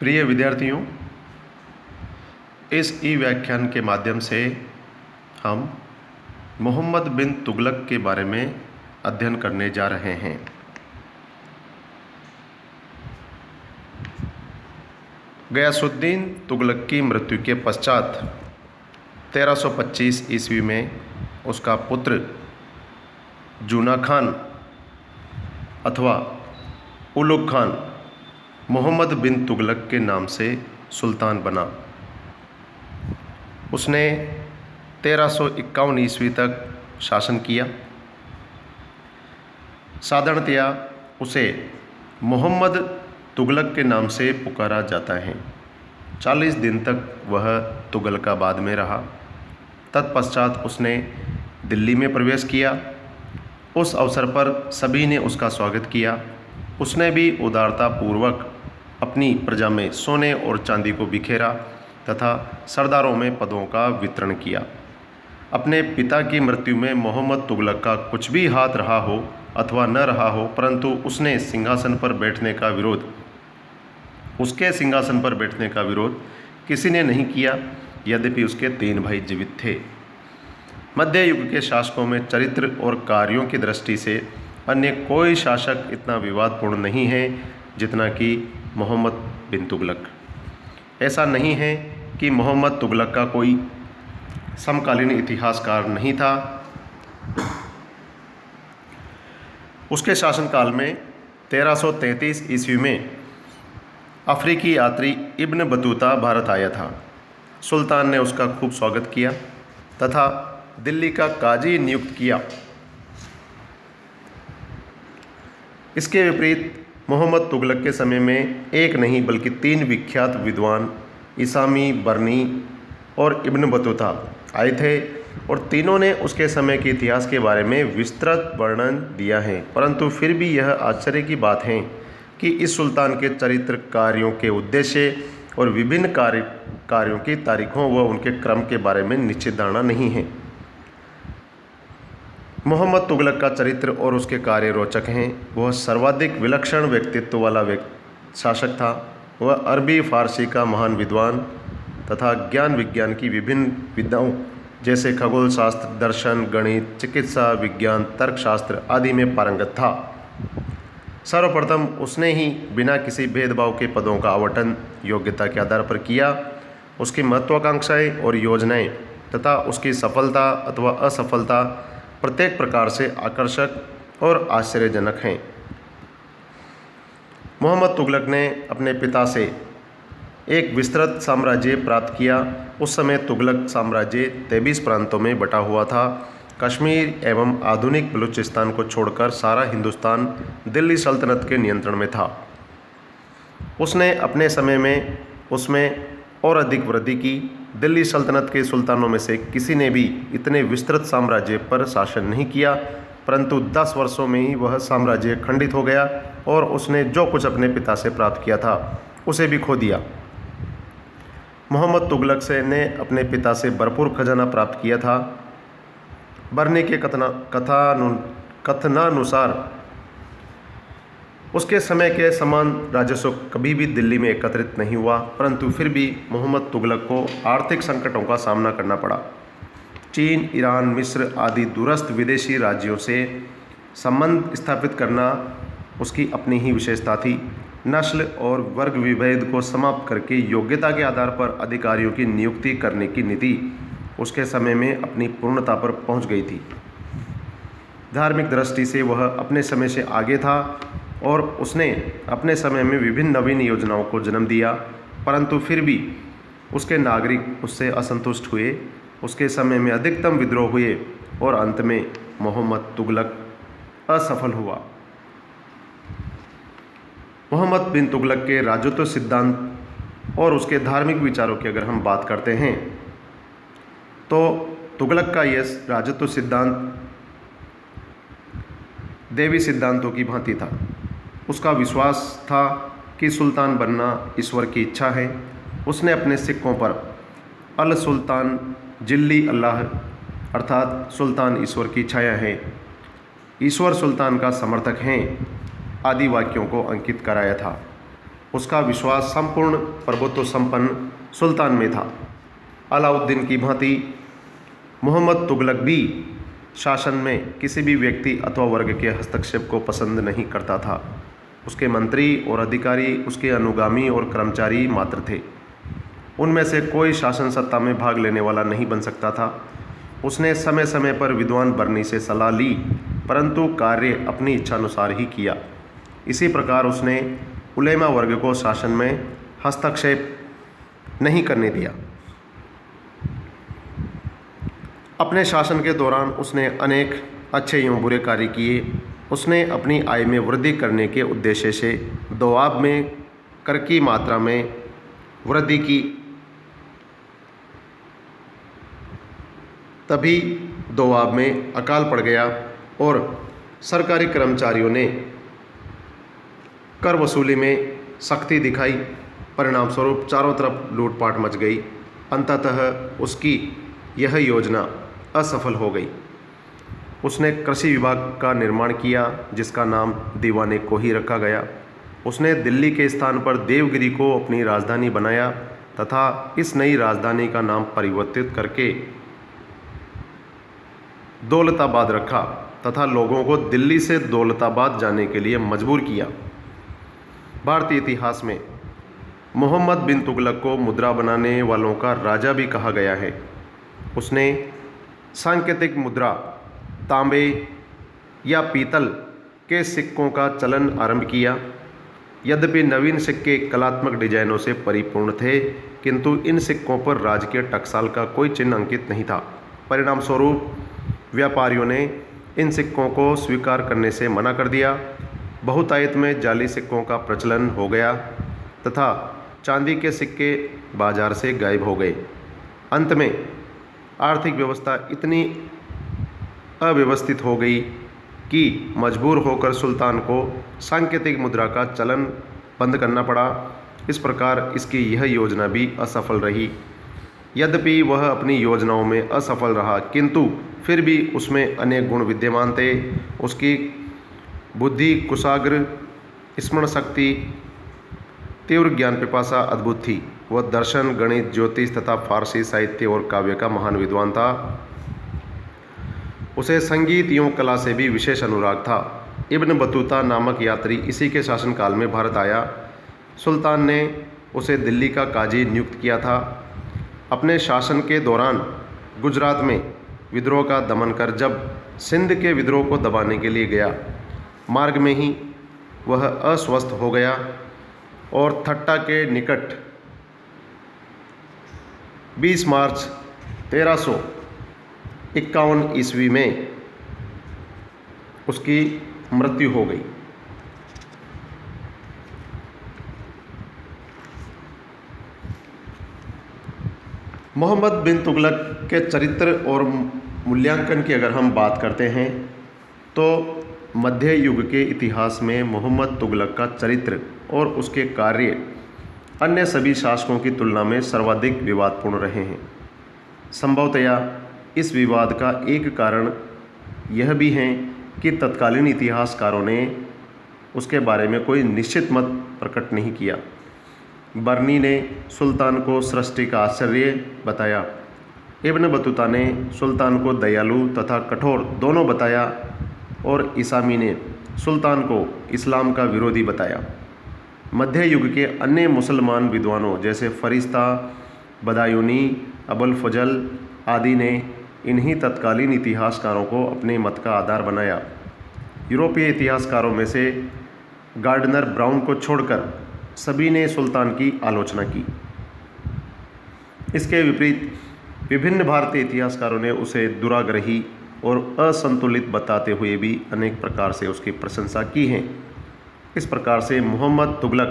प्रिय विद्यार्थियों, इस ई व्याख्यान के माध्यम से हम मोहम्मद बिन तुगलक के बारे में अध्ययन करने जा रहे हैं। गयासुद्दीन तुगलक की मृत्यु के पश्चात 1325 ईस्वी में उसका पुत्र जूना खान अथवा उलुग खान मोहम्मद बिन तुगलक के नाम से सुल्तान बना। उसने 1351 ईस्वी तक शासन किया। साधारणतया उसे मोहम्मद तुगलक के नाम से पुकारा जाता है। 40 दिन तक वह तुगलकाबाद में रहा। तत्पश्चात उसने दिल्ली में प्रवेश किया। उस अवसर पर सभी ने उसका स्वागत किया। उसने भी उदारतापूर्वक अपनी प्रजा में सोने और चांदी को बिखेरा तथा सरदारों में पदों का वितरण किया। अपने पिता की मृत्यु में मोहम्मद तुगलक का कुछ भी हाथ रहा हो अथवा न रहा हो, परंतु उसके सिंहासन पर बैठने का विरोध किसी ने नहीं किया, यद्यपि उसके 3 भाई जीवित थे। मध्य युग के शासकों में चरित्र और कार्यों की दृष्टि से अन्य कोई शासक इतना विवादपूर्ण नहीं है जितना कि मोहम्मद बिन तुगलक। ऐसा नहीं है कि मोहम्मद तुगलक का कोई समकालीन इतिहासकार नहीं था। उसके शासनकाल में 1333 ईस्वी में अफ्रीकी यात्री इब्न बतूता भारत आया था। सुल्तान ने उसका खूब स्वागत किया तथा दिल्ली का काजी नियुक्त किया। इसके विपरीत मोहम्मद तुगलक के समय में एक नहीं बल्कि 3 विख्यात विद्वान इसामी, बर्नी और इब्न बतूता आए थे और तीनों ने उसके समय के इतिहास के बारे में विस्तृत वर्णन दिया है। परंतु फिर भी यह आश्चर्य की बात है कि इस सुल्तान के चरित्र, कार्यों के उद्देश्य और विभिन्न कार्यों की तारीखों व उनके क्रम के बारे में निश्चित धारणा नहीं है। मोहम्मद तुगलक का चरित्र और उसके कार्य रोचक हैं। वह सर्वाधिक विलक्षण व्यक्तित्व वाला शासक था। वह अरबी फारसी का महान विद्वान तथा ज्ञान विज्ञान की विभिन्न विद्याओं जैसे खगोल शास्त्र, दर्शन, गणित, चिकित्सा विज्ञान, तर्कशास्त्र आदि में पारंगत था। सर्वप्रथम उसने ही बिना किसी भेदभाव के पदों का आवंटन योग्यता के आधार पर किया। उसकी महत्वाकांक्षाएं और योजनाएं तथा उसकी सफलता अथवा असफलता प्रत्येक प्रकार से आकर्षक और आश्चर्यजनक हैं। मोहम्मद तुगलक ने अपने पिता से एक विस्तृत साम्राज्य प्राप्त किया। उस समय तुगलक साम्राज्य 23 प्रांतों में बटा हुआ था। कश्मीर एवं आधुनिक बलूचिस्तान को छोड़कर सारा हिंदुस्तान दिल्ली सल्तनत के नियंत्रण में था। उसने अपने समय में उसमें और अधिक वृद्धि की। दिल्ली सल्तनत के सुल्तानों में से किसी ने भी इतने विस्तृत साम्राज्य पर शासन नहीं किया, परंतु 10 वर्षों में ही वह साम्राज्य खंडित हो गया और उसने जो कुछ अपने पिता से प्राप्त किया था उसे भी खो दिया। मोहम्मद तुगलक ने अपने पिता से भरपूर खजाना प्राप्त किया था। बर्नी के कथनानुसार उसके समय के समान राजस्व कभी भी दिल्ली में एकत्रित नहीं हुआ, परंतु फिर भी मोहम्मद तुगलक को आर्थिक संकटों का सामना करना पड़ा। चीन, ईरान, मिस्र आदि दूरस्थ विदेशी राज्यों से संबंध स्थापित करना उसकी अपनी ही विशेषता थी। नस्ल और वर्ग विभेद को समाप्त करके योग्यता के आधार पर अधिकारियों की नियुक्ति करने की नीति उसके समय में अपनी पूर्णता पर पहुंच गई थी। धार्मिक दृष्टि से वह अपने समय से आगे था और उसने अपने समय में विभिन्न नवीन योजनाओं को जन्म दिया, परंतु फिर भी उसके नागरिक उससे असंतुष्ट हुए। उसके समय में अधिकतम विद्रोह हुए और अंत में मोहम्मद तुगलक असफल हुआ। मोहम्मद बिन तुगलक के राजत्व सिद्धांत और उसके धार्मिक विचारों की अगर हम बात करते हैं तो तुगलक का यह राजत्व सिद्धांत देवी सिद्धांतों की भांति था। उसका विश्वास था कि सुल्तान बनना ईश्वर की इच्छा है। उसने अपने सिक्कों पर अल सुल्तान जिल्ली अल्लाह अर्थात सुल्तान ईश्वर की छाया है, ईश्वर सुल्तान का समर्थक हैं आदि वाक्यों को अंकित कराया था। उसका विश्वास संपूर्ण प्रभुत्व संपन्न सुल्तान में था। अलाउद्दीन की भांति मोहम्मद तुगलक भी शासन में किसी भी व्यक्ति अथवा वर्ग के हस्तक्षेप को पसंद नहीं करता था। उसके मंत्री और अधिकारी उसके अनुगामी और कर्मचारी मात्र थे। उनमें से कोई शासन सत्ता में भाग लेने वाला नहीं बन सकता था। उसने समय समय पर विद्वान बर्नी से सलाह ली, परंतु कार्य अपनी इच्छानुसार ही किया। इसी प्रकार उसने उलेमा वर्ग को शासन में हस्तक्षेप नहीं करने दिया। अपने शासन के दौरान उसने अनेक अच्छे एवं बुरे कार्य किए। उसने अपनी आय में वृद्धि करने के उद्देश्य से दोआब में कर की मात्रा में वृद्धि की। तभी दोआब में अकाल पड़ गया और सरकारी कर्मचारियों ने कर वसूली में सख्ती दिखाई। परिणाम स्वरूप चारों तरफ लूटपाट मच गई। अंततः उसकी यह योजना असफल हो गई। उसने कृषि विभाग का निर्माण किया, जिसका नाम दीवाने को ही रखा गया। उसने दिल्ली के स्थान पर देवगिरी को अपनी राजधानी बनाया तथा इस नई राजधानी का नाम परिवर्तित करके दौलताबाद रखा तथा लोगों को दिल्ली से दौलताबाद जाने के लिए मजबूर किया। भारतीय इतिहास में मोहम्मद बिन तुगलक को मुद्रा बनाने वालों का राजा भी कहा गया है। उसने सांकेतिक मुद्रा, तांबे या पीतल के सिक्कों का चलन आरंभ किया। यद्यपि नवीन सिक्के कलात्मक डिजाइनों से परिपूर्ण थे, किंतु इन सिक्कों पर राजकीय टकसाल का कोई चिन्ह अंकित नहीं था। परिणाम स्वरूप व्यापारियों ने इन सिक्कों को स्वीकार करने से मना कर दिया। बहुतायत में जाली सिक्कों का प्रचलन हो गया तथा चांदी के सिक्के बाजार से गायब हो गए। अंत में आर्थिक व्यवस्था इतनी अव्यवस्थित हो गई कि मजबूर होकर सुल्तान को सांकेतिक मुद्रा का चलन बंद करना पड़ा। इस प्रकार इसकी यह योजना भी असफल रही। यद्यपि वह अपनी योजनाओं में असफल रहा, किंतु फिर भी उसमें अनेक गुण विद्यमान थे। उसकी बुद्धि कुशाग्र, स्मरण शक्ति, तीव्र ज्ञान पिपासा अद्भुत थी। वह दर्शन, गणित, ज्योतिष तथा फारसी साहित्य और काव्य का महान विद्वान था। उसे संगीत एवं कला से भी विशेष अनुराग था। इब्न बतूता नामक यात्री इसी के शासनकाल में भारत आया। सुल्तान ने उसे दिल्ली का काजी नियुक्त किया था। अपने शासन के दौरान गुजरात में विद्रोह का दमन कर जब सिंध के विद्रोह को दबाने के लिए गया, मार्ग में ही वह अस्वस्थ हो गया और थट्टा के निकट 20 मार्च 1351 ईस्वी में उसकी मृत्यु हो गई। मोहम्मद बिन तुगलक के चरित्र और मूल्यांकन की अगर हम बात करते हैं तो मध्य युग के इतिहास में मोहम्मद तुगलक का चरित्र और उसके कार्य अन्य सभी शासकों की तुलना में सर्वाधिक विवादपूर्ण रहे हैं। संभवतया इस विवाद का एक कारण यह भी है कि तत्कालीन इतिहासकारों ने उसके बारे में कोई निश्चित मत प्रकट नहीं किया। बर्नी ने सुल्तान को सृष्टि का आश्चर्य बताया। इब्न बतूता ने सुल्तान को दयालु तथा कठोर दोनों बताया और इसामी ने सुल्तान को इस्लाम का विरोधी बताया। मध्य युग के अन्य मुसलमान विद्वानों जैसे फरिश्ता, बदायूनी, अबुल फजल आदि ने इन्हीं तत्कालीन इतिहासकारों को अपने मत का आधार बनाया। यूरोपीय इतिहासकारों में से गार्डनर ब्राउन को छोड़कर सभी ने सुल्तान की आलोचना की। इसके विपरीत विभिन्न भारतीय इतिहासकारों ने उसे दुराग्रही और असंतुलित बताते हुए भी अनेक प्रकार से उसकी प्रशंसा की है। इस प्रकार से मोहम्मद तुगलक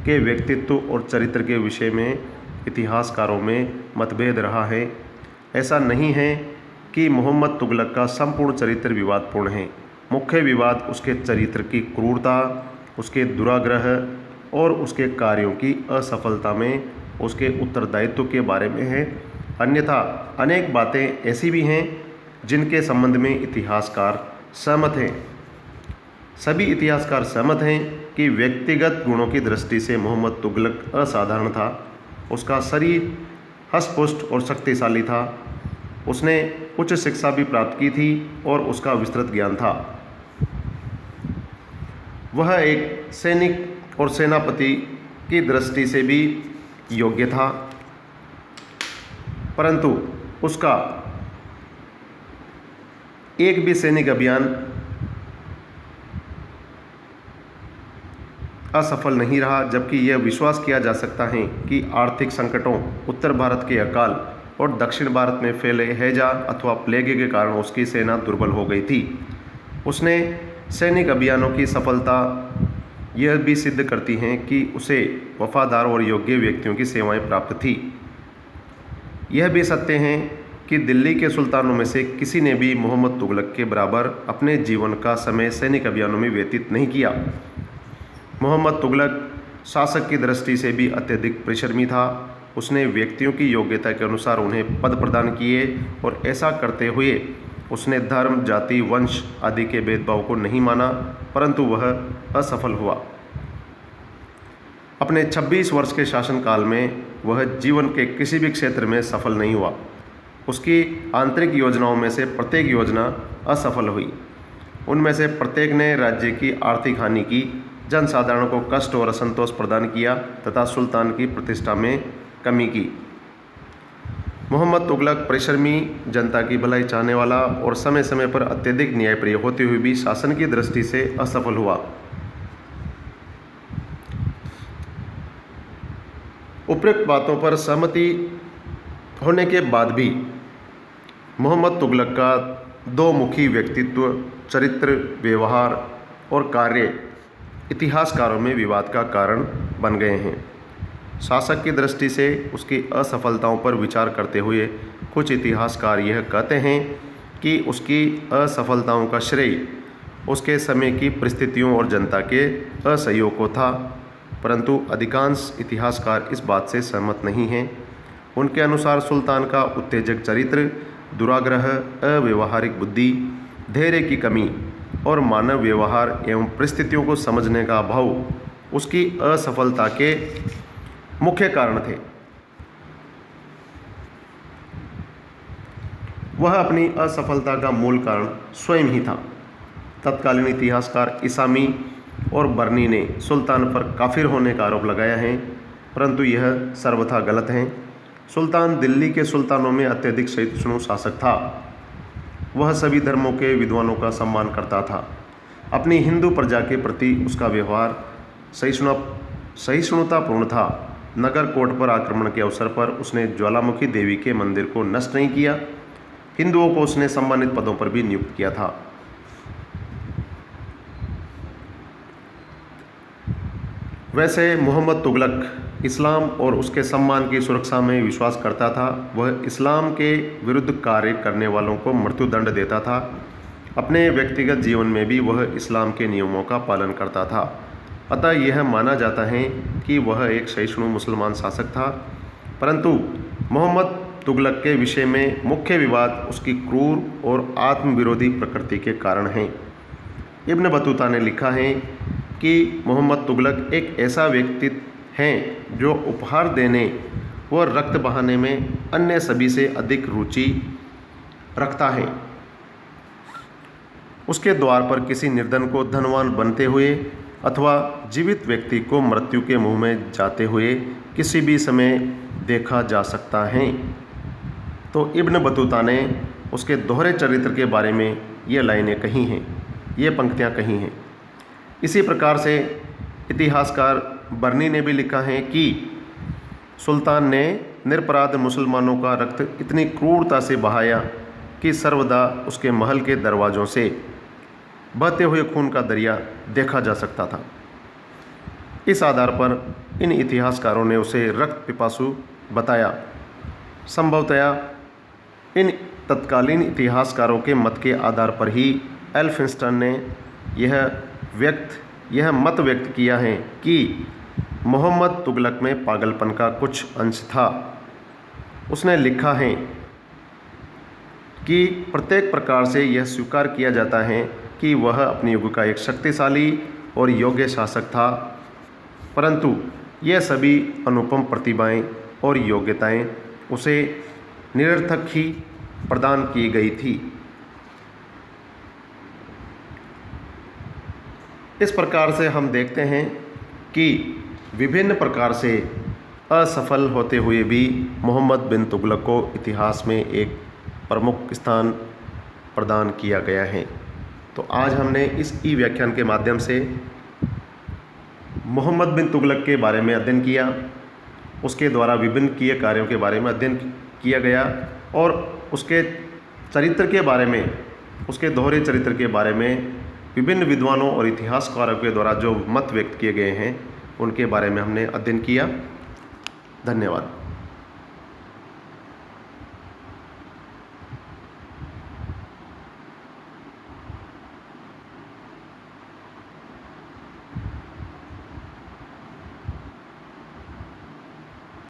के व्यक्तित्व और चरित्र के विषय में इतिहासकारों में मतभेद रहा है। ऐसा नहीं है कि मोहम्मद तुगलक का संपूर्ण चरित्र विवादपूर्ण है। मुख्य विवाद उसके चरित्र की क्रूरता, उसके दुराग्रह और उसके कार्यों की असफलता में उसके उत्तरदायित्व के बारे में है। अन्यथा अनेक बातें ऐसी भी हैं जिनके संबंध में इतिहासकार सहमत हैं। सभी इतिहासकार सहमत हैं कि व्यक्तिगत गुणों की दृष्टि से मोहम्मद तुगलक असाधारण था। उसका शरीर हष्ट-पुष्ट और शक्तिशाली था। उसने उच्च शिक्षा भी प्राप्त की थी और उसका विस्तृत ज्ञान था। वह एक सैनिक और सेनापति की दृष्टि से भी योग्य था, परंतु उसका एक भी सैनिक अभियान असफल नहीं रहा, जबकि यह विश्वास किया जा सकता है कि आर्थिक संकटों, उत्तर भारत के अकाल और दक्षिण भारत में फैले हैजा अथवा प्लेग के कारण उसकी सेना दुर्बल हो गई थी। उसने सैनिक अभियानों की सफलता यह भी सिद्ध करती हैं कि उसे वफादार और योग्य व्यक्तियों की सेवाएं प्राप्त थी। यह भी सत्य है कि दिल्ली के सुल्तानों में से किसी ने भी मोहम्मद तुगलक के बराबर अपने जीवन का समय सैनिक अभियानों में व्यतीत नहीं किया। मोहम्मद तुगलक शासक की दृष्टि से भी अत्यधिक परिश्रमी था। उसने व्यक्तियों की योग्यता के अनुसार उन्हें पद प्रदान किए और ऐसा करते हुए उसने धर्म, जाति, वंश आदि के भेदभाव को नहीं माना, परंतु वह असफल हुआ। अपने 26 वर्ष के शासनकाल में वह जीवन के किसी भी क्षेत्र में सफल नहीं हुआ। उसकी आंतरिक योजनाओं में से प्रत्येक योजना असफल हुई। उनमें से प्रत्येक ने राज्य की आर्थिक हानि की, जनसाधारण को कष्ट और असंतोष प्रदान किया तथा सुल्तान की प्रतिष्ठा में कमी की। मोहम्मद तुगलक परिश्रमी, जनता की भलाई चाहने वाला और समय समय पर अत्यधिक न्यायप्रिय होते हुए भी शासन की दृष्टि से असफल हुआ। उपरोक्त बातों पर सहमति होने के बाद भी मोहम्मद तुगलक का दो मुखी व्यक्तित्व, चरित्र, व्यवहार और कार्य इतिहासकारों में विवाद का कारण बन गए हैं। शासक की दृष्टि से उसकी असफलताओं पर विचार करते हुए कुछ इतिहासकार यह कहते हैं कि उसकी असफलताओं का श्रेय उसके समय की परिस्थितियों और जनता के असहयोग को था, परंतु अधिकांश इतिहासकार इस बात से सहमत नहीं हैं। उनके अनुसार सुल्तान का उत्तेजक चरित्र, दुराग्रह, अव्यवहारिक बुद्धि, धैर्य की कमी और मानव व्यवहार एवं परिस्थितियों को समझने का अभाव उसकी असफलता के मुख्य कारण थे। वह अपनी असफलता का मूल कारण स्वयं ही था। तत्कालीन इतिहासकार इसामी और बर्नी ने सुल्तान पर काफिर होने का आरोप लगाया है, परंतु यह सर्वथा गलत है। सुल्तान दिल्ली के सुल्तानों में अत्यधिक सहिष्णु शासक था। वह सभी धर्मों के विद्वानों का सम्मान करता था। अपनी हिंदू प्रजा के प्रति उसका व्यवहार सहिष्णुतापूर्ण था। नगर कोट पर आक्रमण के अवसर पर उसने ज्वालामुखी देवी के मंदिर को नष्ट नहीं किया। हिंदुओं को उसने सम्मानित पदों पर भी नियुक्त किया था। वैसे मोहम्मद तुगलक इस्लाम और उसके सम्मान की सुरक्षा में विश्वास करता था। वह इस्लाम के विरुद्ध कार्य करने वालों को मृत्युदंड देता था। अपने व्यक्तिगत जीवन में भी वह इस्लाम के नियमों का पालन करता था। अतः यह माना जाता है कि वह एक सहिष्णु मुसलमान शासक था। परंतु मोहम्मद तुगलक के विषय में मुख्य विवाद उसकी क्रूर और आत्मविरोधी प्रकृति के कारण है। इब्न बतूता ने लिखा है कि मोहम्मद तुगलक एक ऐसा व्यक्तित्व है जो उपहार देने व रक्त बहाने में अन्य सभी से अधिक रुचि रखता है। उसके द्वार पर किसी निर्धन को धनवान बनते हुए अथवा जीवित व्यक्ति को मृत्यु के मुंह में जाते हुए किसी भी समय देखा जा सकता है। तो इब्न बतूता ने उसके दोहरे चरित्र के बारे में ये लाइनें कही हैं, ये पंक्तियाँ कही हैं। इसी प्रकार से इतिहासकार बर्नी ने भी लिखा है कि सुल्तान ने निरपराध मुसलमानों का रक्त इतनी क्रूरता से बहाया कि सर्वदा उसके महल के दरवाज़ों से बहते हुए खून का दरिया देखा जा सकता था। इस आधार पर इन इतिहासकारों ने उसे रक्त पिपासु बताया। संभवतया इन तत्कालीन इतिहासकारों के मत के आधार पर ही एल्फिंस्टन ने यह मत व्यक्त किया है कि मोहम्मद तुगलक में पागलपन का कुछ अंश था। उसने लिखा है कि प्रत्येक प्रकार से यह स्वीकार किया जाता है कि वह अपने युग का एक शक्तिशाली और योग्य शासक था, परंतु यह सभी अनुपम प्रतिभाएं और योग्यताएं उसे निरर्थक ही प्रदान की गई थी। इस प्रकार से हम देखते हैं कि विभिन्न प्रकार से असफल होते हुए भी मोहम्मद बिन तुगलक को इतिहास में एक प्रमुख स्थान प्रदान किया गया है। तो आज हमने इस ई व्याख्यान के माध्यम से मोहम्मद बिन तुगलक के बारे में अध्ययन किया, उसके द्वारा विभिन्न किए कार्यों के बारे में अध्ययन किया गया और उसके चरित्र के बारे में, उसके दोहरे चरित्र के बारे में विभिन्न विद्वानों और इतिहासकारों के द्वारा जो मत व्यक्त किए गए हैं उनके बारे में हमने अध्ययन किया। धन्यवाद।